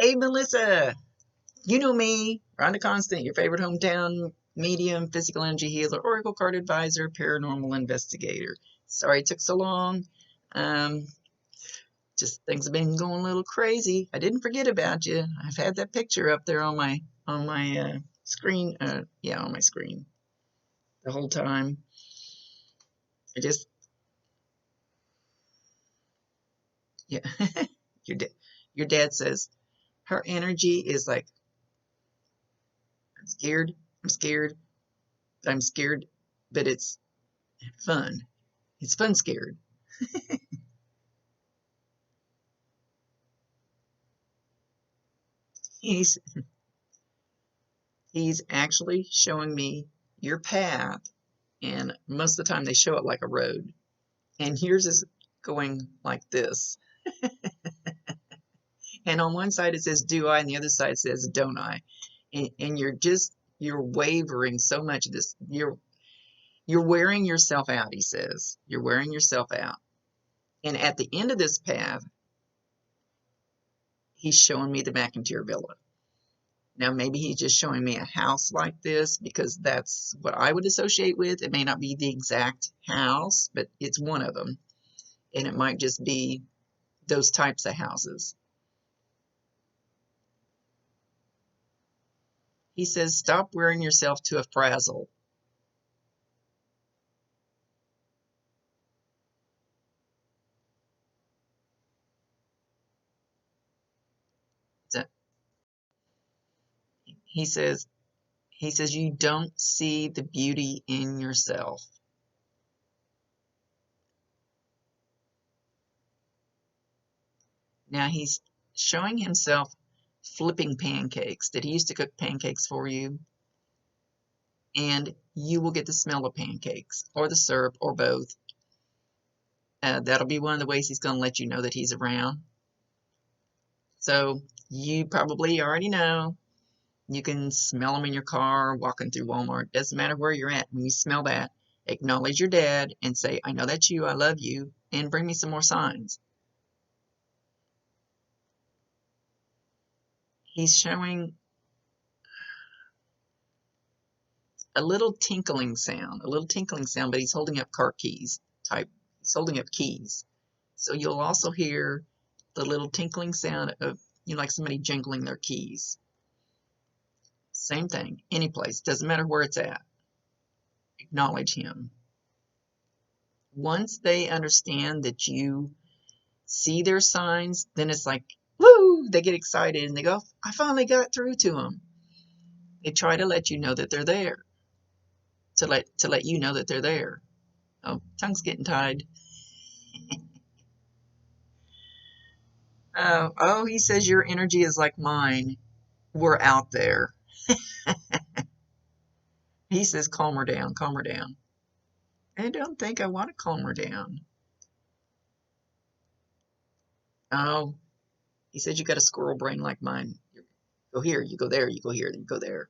Hey, Melissa, you know me, Rhonda Constant, your favorite hometown medium, physical energy healer, oracle card advisor, paranormal investigator. Sorry it took so long. Um, just things have been going a little crazy. I didn't forget about you. I've had that picture up there on my screen. Yeah, on my screen the whole time. I just yeah. your da- your dad says her energy is like I'm scared. I'm scared. I'm scared, but it's fun. It's fun scared. He's he's actually showing me your path, and most of the time they show it like a road. And yours is going like this. And on one side it says do I, and the other side says don't I. And you're wavering so much. This you're wearing yourself out, he says. You're wearing yourself out. And at the end of this path, he's showing me the McIntyre Villa. Now, maybe he's just showing me a house like this because that's what I would associate with. It may not be the exact house, but it's one of them. And it might just be those types of houses. He says, stop wearing yourself to a frazzle. He says, you don't see the beauty in yourself. Now he's showing himself flipping pancakes. That he used to cook pancakes for you? And you will get the smell of pancakes or the syrup or both. That'll be one of the ways he's going to let you know that he's around. So you probably already know. You can smell them in your car, walking through Walmart. Doesn't matter where you're at. When you smell that, acknowledge your dad and say, I know that's you. I love you. And bring me some more signs. He's showing a little tinkling sound, but he's holding up car keys type. He's holding up keys. So you'll also hear the little tinkling sound of, like somebody jingling their keys. Same thing, any place, doesn't matter where it's at. Acknowledge him. Once they understand that you see their signs, then it's like, woo, they get excited and they go, I finally got through to them. They try to let you know that they're there, to let you know that they're there. Oh, tongue's getting tied. Oh, he says your energy is like mine. We're out there. He says, calm her down, calm her down. I don't think I want to calm her down. Oh, he says you got a squirrel brain like mine. You go here, you go there, you go here, then you go there.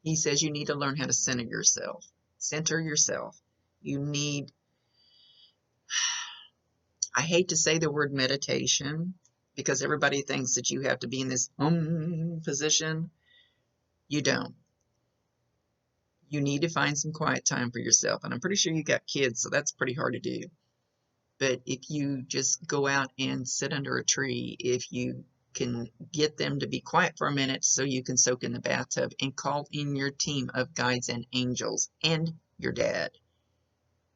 He says you need to learn how to center yourself. Center yourself. You need, I hate to say the word meditation because everybody thinks that you have to be in this position. You don't. You need to find some quiet time for yourself. And I'm pretty sure you got kids, so that's pretty hard to do. But if you just go out and sit under a tree, if you can get them to be quiet for a minute so you can soak in the bathtub and call in your team of guides and angels and your dad,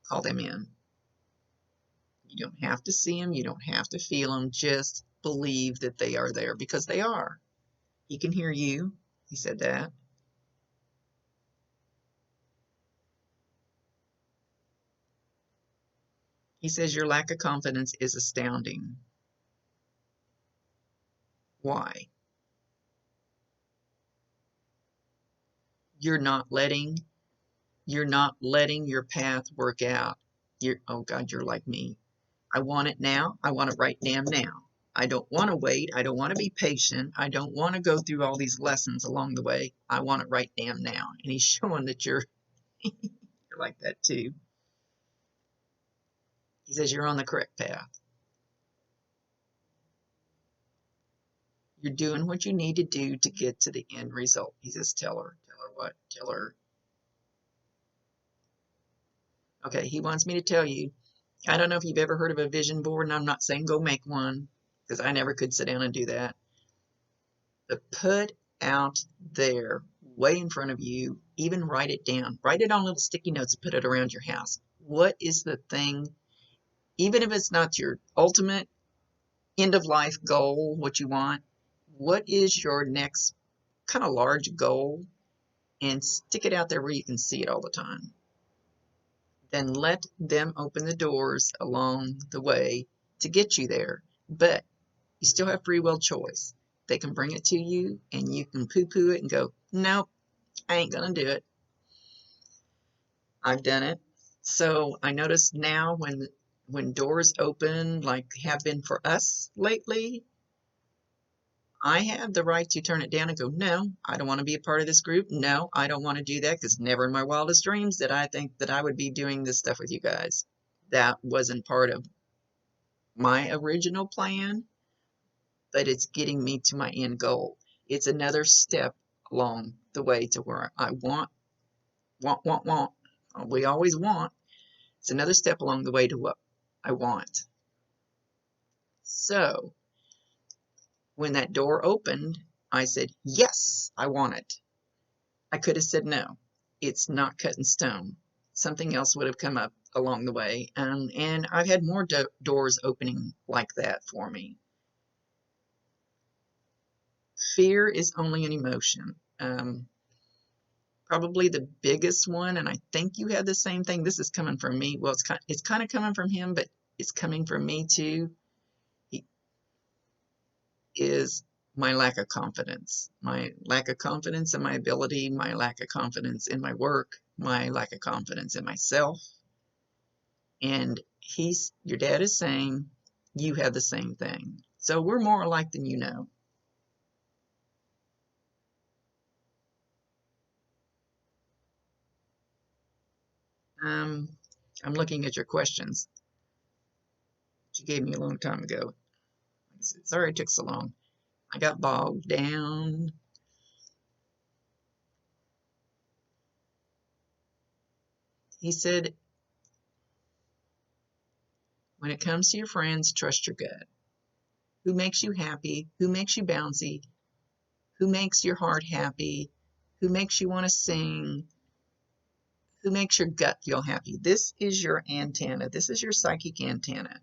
call them in. You don't have to see them, you don't have to feel them, just believe that they are there because they are. He can hear you. He said that. He says your lack of confidence is astounding. Why? You're not letting you're not letting your path work out. Oh God, you're like me. I want it now. I want it right damn now. I don't want to wait. I don't want to be patient. I don't want to go through all these lessons along the way. I want it right damn now. And he's showing that you're like that too. He says you're on the correct path. You're doing what you need to do to get to the end result. He says, tell her what? Tell her. Okay, he wants me to tell you, I don't know if you've ever heard of a vision board, and I'm not saying go make one, because I never could sit down and do that. But put out there, way in front of you, even write it down. Write it on little sticky notes and put it around your house. What is the thing, even if it's not your ultimate end of life goal, what you want, what is your next kind of large goal? And stick it out there where you can see it all the time. Then let them open the doors along the way to get you there. But you still have free will choice. They can bring it to you and you can poo-poo it and go, nope, I ain't gonna do it. I've done it. So I notice now when doors open, like have been for us lately, I have the right to turn it down and go, no, I don't want to be a part of this group. No, I don't want to do that, because never in my wildest dreams did I think that I would be doing this stuff with you guys. That wasn't part of my original plan, but it's getting me to my end goal. It's another step along the way to where I want. We always want. It's another step along the way to what I want. So when that door opened, I said, yes, I want it. I could have said no. It's not cut in stone. Something else would have come up along the way. And I've had more doors opening like that for me. Fear is only an emotion. Probably the biggest one, and I think you had the same thing. This is coming from me. Well, it's kind of coming from him, but it's coming from me too. Is my lack of confidence. My lack of confidence in my ability, my lack of confidence in my work, my lack of confidence in myself. And your dad is saying, you have the same thing. So we're more alike than you know. I'm looking at your questions that you gave me a long time ago. Sorry it took so long. I got bogged down. He said, when it comes to your friends, trust your gut. Who makes you happy? Who makes you bouncy? Who makes your heart happy? Who makes you want to sing? Who makes your gut feel happy? This is your antenna. This is your psychic antenna.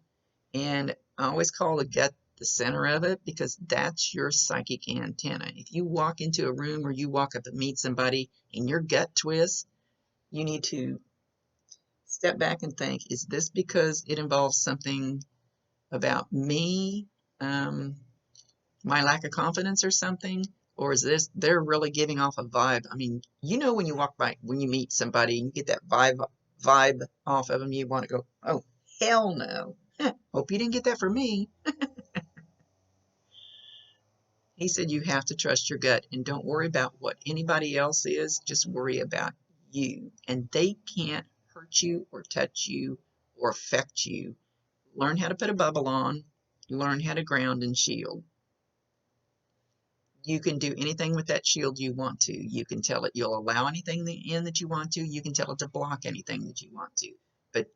And I always call the gut the center of it, because that's your psychic antenna. If you walk into a room or you walk up and meet somebody and your gut twists, you need to step back and think, is this because it involves something about me, my lack of confidence or something? Or is this, they're really giving off a vibe? I mean, you know, when you walk by, when you meet somebody and you get that vibe off of them, you want to go, oh, hell no. Hope you didn't get that from me. He said you have to trust your gut and don't worry about what anybody else is. Just worry about you. And they can't hurt you or touch you or affect you. Learn how to put a bubble on. Learn how to ground and shield. You can do anything with that shield you want to. You can tell it you'll allow anything in that you want to. You can tell it to block anything that you want to. But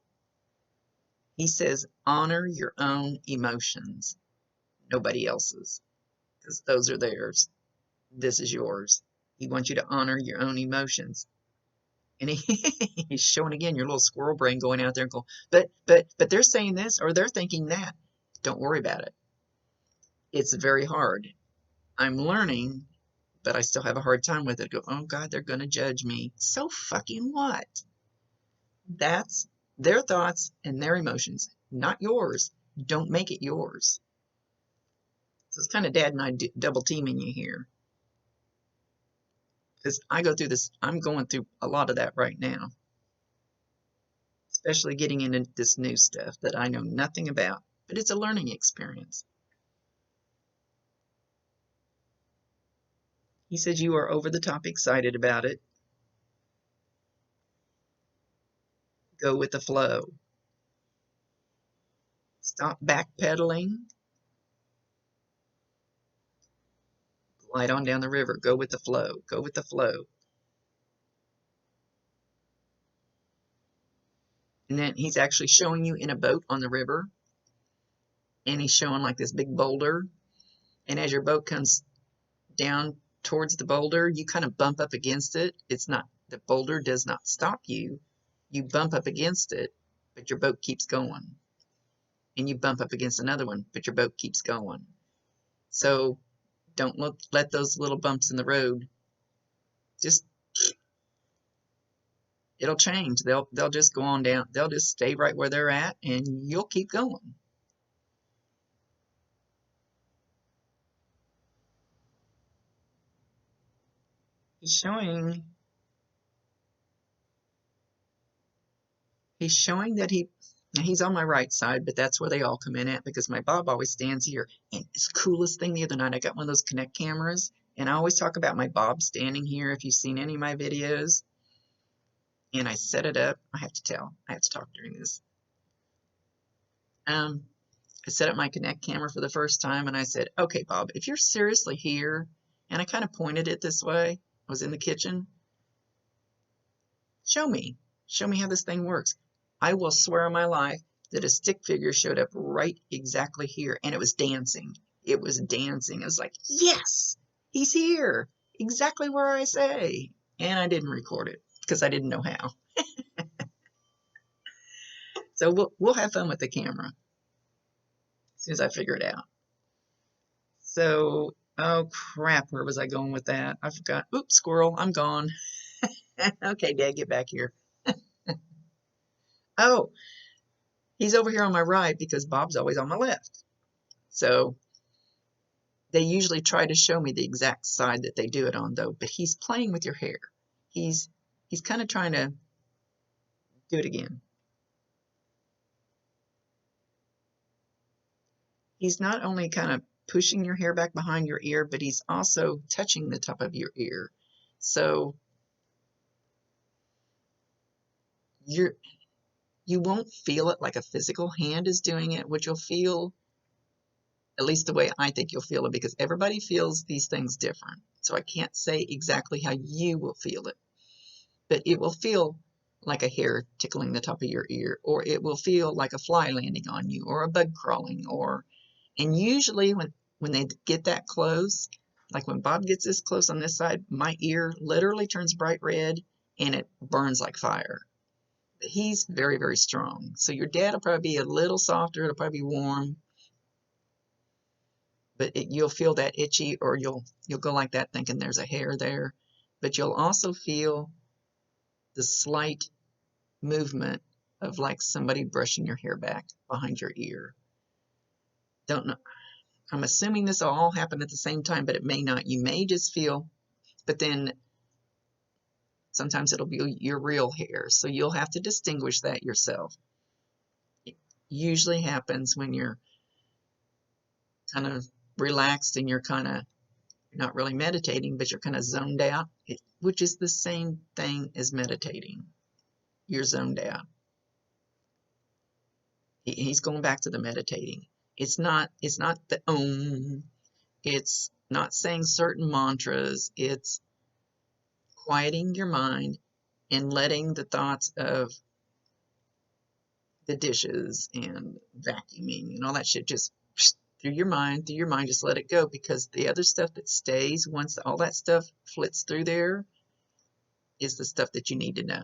he says honor your own emotions, nobody else's, because those are theirs. This is yours. He wants you to honor your own emotions. And he's showing again your little squirrel brain going out there and going, but they're saying this or they're thinking that. Don't worry about it. It's very hard. I'm learning, but I still have a hard time with it. Go, oh God, they're going to judge me. So fucking what? That's their thoughts and their emotions, not yours. Don't make it yours. So it's kind of Dad and I double teaming you here. Because I go through this, I'm going through a lot of that right now. Especially getting into this new stuff that I know nothing about. But it's a learning experience. He says you are over the top excited about it. Go with the flow. Stop backpedaling. Glide on down the river. Go with the flow. Go with the flow. And then he's actually showing you in a boat on the river. And he's showing like this big boulder. And as your boat comes down towards the boulder, you kind of bump up against it. It's not, the boulder does not stop you. You bump up against it, but your boat keeps going. And you bump up against another one, but your boat keeps going. So don't let those little bumps in the road, just, it'll change. They'll just go on down. They'll just stay right where they're at, and you'll keep going. He's showing that he's on my right side, but that's where they all come in at, because my Bob always stands here. And it's the coolest thing the other night, I got one of those Kinect cameras, and I always talk about my Bob standing here if you've seen any of my videos. And I set it up. I have to talk during this. I set up my Kinect camera for the first time, and I said, okay, Bob, if you're seriously here, and I kind of pointed it this way, I was in the kitchen, show me how this thing works. I will swear on my life that a stick figure showed up right exactly here, and it was dancing. It was dancing. I was like, yes, he's here, exactly where I say. And I didn't record it because I didn't know how. So we'll have fun with the camera as soon as I figure it out. So, oh crap, where was I going with that? I forgot. Oops, squirrel, I'm gone. Okay, Dad, get back here. Oh, he's over here on my right because Bob's always on my left. So they usually try to show me the exact side that they do it on, though, but he's playing with your hair. He's kind of trying to do it again. He's not only kind of pushing your hair back behind your ear, but he's also touching the top of your ear. So you won't feel it like a physical hand is doing it. What you'll feel, at least the way I think you'll feel it, because everybody feels these things different. So I can't say exactly how you will feel it, but it will feel like a hair tickling the top of your ear, or it will feel like a fly landing on you, or a bug crawling, and usually when they get that close, like when Bob gets this close on this side, my ear literally turns bright red and it burns like fire. But he's very, very strong. So your dad will probably be a little softer, it'll probably be warm, but you'll feel that itchy, or you'll go like that thinking there's a hair there. But you'll also feel the slight movement of like somebody brushing your hair back behind your ear. Don't know. I'm assuming this will all happen at the same time, but it may not. You may just feel, but then sometimes it'll be your real hair. So you'll have to distinguish that yourself. It usually happens when you're kind of relaxed and you're not really meditating, but you're kind of zoned out, which is the same thing as meditating. You're zoned out. He's going back to the meditating. It's not the om. It's not saying certain mantras. It's quieting your mind and letting the thoughts of the dishes and vacuuming and all that shit just through your mind, just let it go, because the other stuff that stays once all that stuff flits through there is the stuff that you need to know.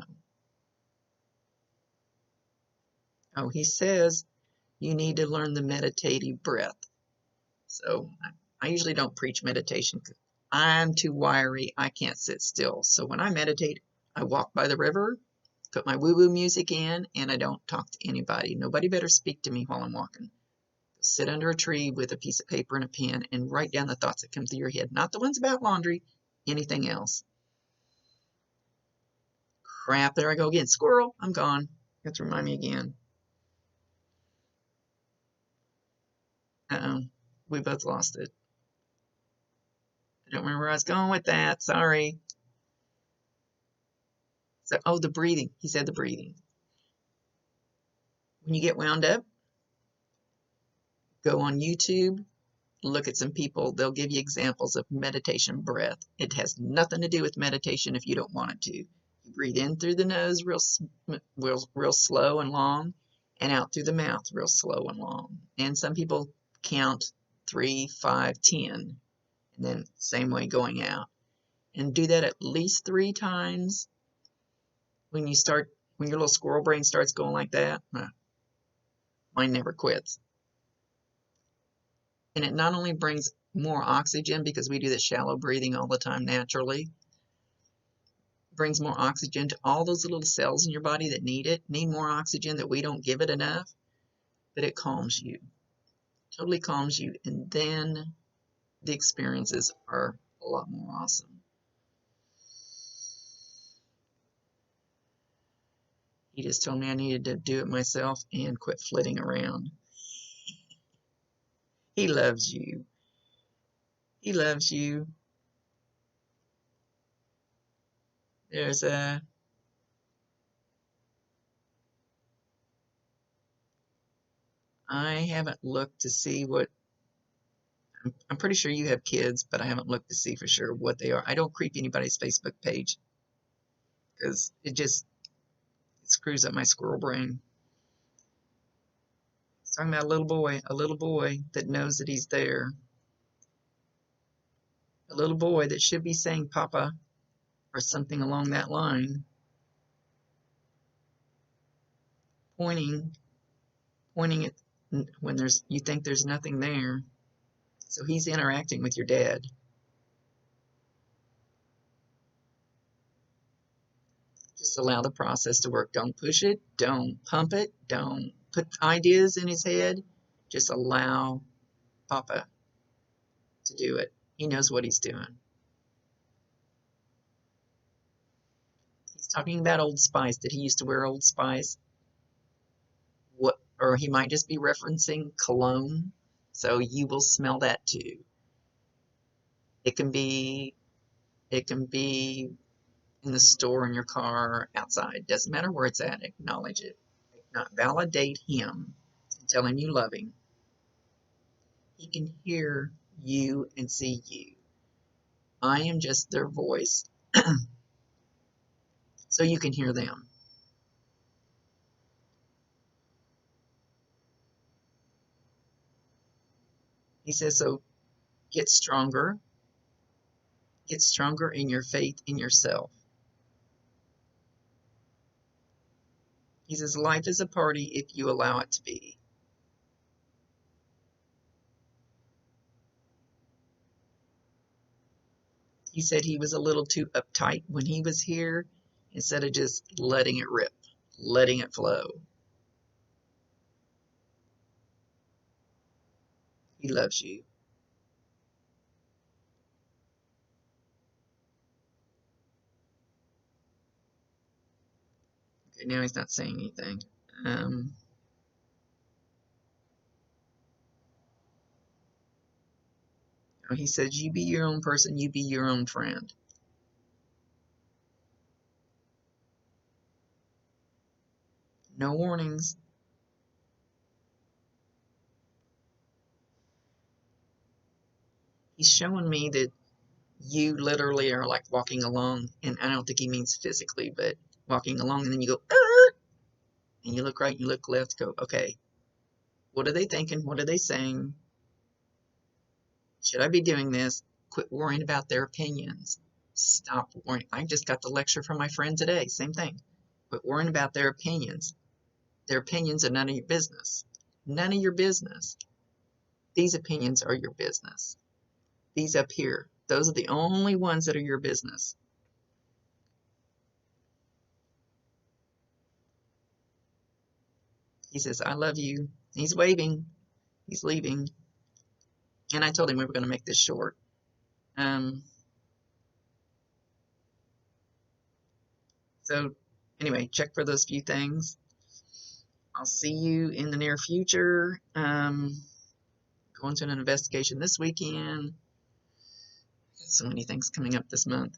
Oh, he says you need to learn the meditative breath. So I usually don't preach meditation because I'm too wiry. I can't sit still. So when I meditate, I walk by the river, put my woo-woo music in, and I don't talk to anybody. Nobody better speak to me while I'm walking. Sit under a tree with a piece of paper and a pen and write down the thoughts that come through your head. Not the ones about laundry, anything else. Crap, there I go again. Squirrel, I'm gone. You have to remind me again. Uh-oh, we both lost it. I don't remember where I was going with that. Sorry. So, oh, the breathing. He said the breathing. When you get wound up, go on YouTube look at some people, they'll give you examples of meditation breath. It has nothing to do with meditation if you don't want it to. You breathe in through the nose real slow and long, and out through the mouth real slow and long. And some people count 3, 5, 10, and then same way going out. And do that at least 3 times. When your little squirrel brain starts going like that, mine never quits. And it not only brings more oxygen, because we do the shallow breathing all the time naturally, brings more oxygen to all those little cells in your body that need more oxygen, that we don't give it enough, but it calms you, totally calms you, and then the experiences are a lot more awesome. He just told me I needed to do it myself and quit flitting around. He loves you. He loves you. There's a I haven't looked to see what I'm pretty sure you have kids, but I haven't looked to see for sure what they are. I don't creep anybody's Facebook page because it screws up my squirrel brain. It's talking about a little boy that knows that he's there. A little boy that should be saying Papa or something along that line. Pointing at when you think there's nothing there. So he's interacting with your dad. Just allow the process to work. Don't push it. Don't pump it. Don't put ideas in his head. Just allow Papa to do it. He knows what he's doing. He's talking about Old Spice. Did he used to wear Old Spice? Or he might just be referencing cologne. So you will smell that too. It can be in the store, in your car, outside. Doesn't matter where it's at. Acknowledge it. Validate him and tell him you love him. He can hear you and see you. I am just their voice. So you can hear them. He says, so get stronger. Get stronger in your faith in yourself. He says, life is a party if you allow it to be. He said he was a little too uptight when he was here, instead of just letting it rip, letting it flow. He loves you. Okay, now he's not saying anything. He says, you be your own person, you be your own friend. No warnings. He's showing me that you literally are like walking along, and I don't think he means physically, but walking along, and then you go, and you look right, and you look left, go, okay, what are they thinking? What are they saying? Should I be doing this? Quit worrying about their opinions. Stop worrying. I just got the lecture from my friend today. Same thing. Quit worrying about their opinions. Their opinions are none of your business. None of your business. These opinions are your business. These up here, those are the only ones that are your business. He says, I love you. He's waving. He's leaving. And I told him we were going to make this short. So anyway, check for those few things. I'll see you in the near future. Going to an investigation this weekend. So many things coming up this month.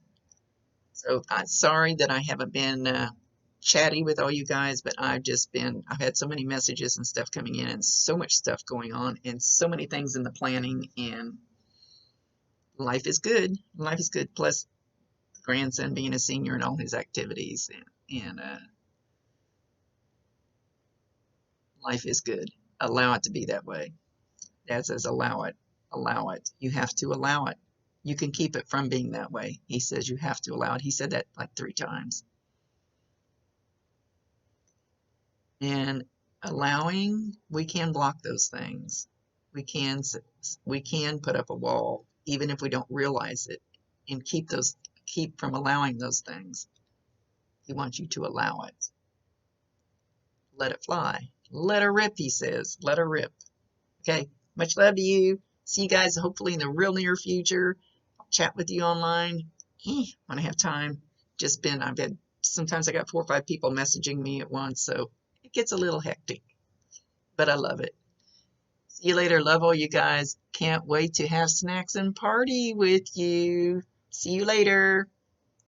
So I'm sorry that I haven't been chatty with all you guys, but I've had so many messages and stuff coming in and so much stuff going on and so many things in the planning, and life is good. Life is good. Plus grandson being a senior and all his activities, and life is good. Allow it to be that way. Dad says allow it. Allow it. You have to allow it. You can keep it from being that way. He says you have to allow it. He said that like 3 times. And allowing, we can block those things. We can put up a wall even if we don't realize it, and keep from allowing those things. He wants you to allow it. Let it fly. Let her rip, he says. Let her rip. Okay. Much love to you. See you guys hopefully in the real near future. I'll chat with you online when I have time. Sometimes I got 4 or 5 people messaging me at once, so it gets a little hectic, but I love it. See you later. Love all you guys. Can't wait to have snacks and party with you. See you later.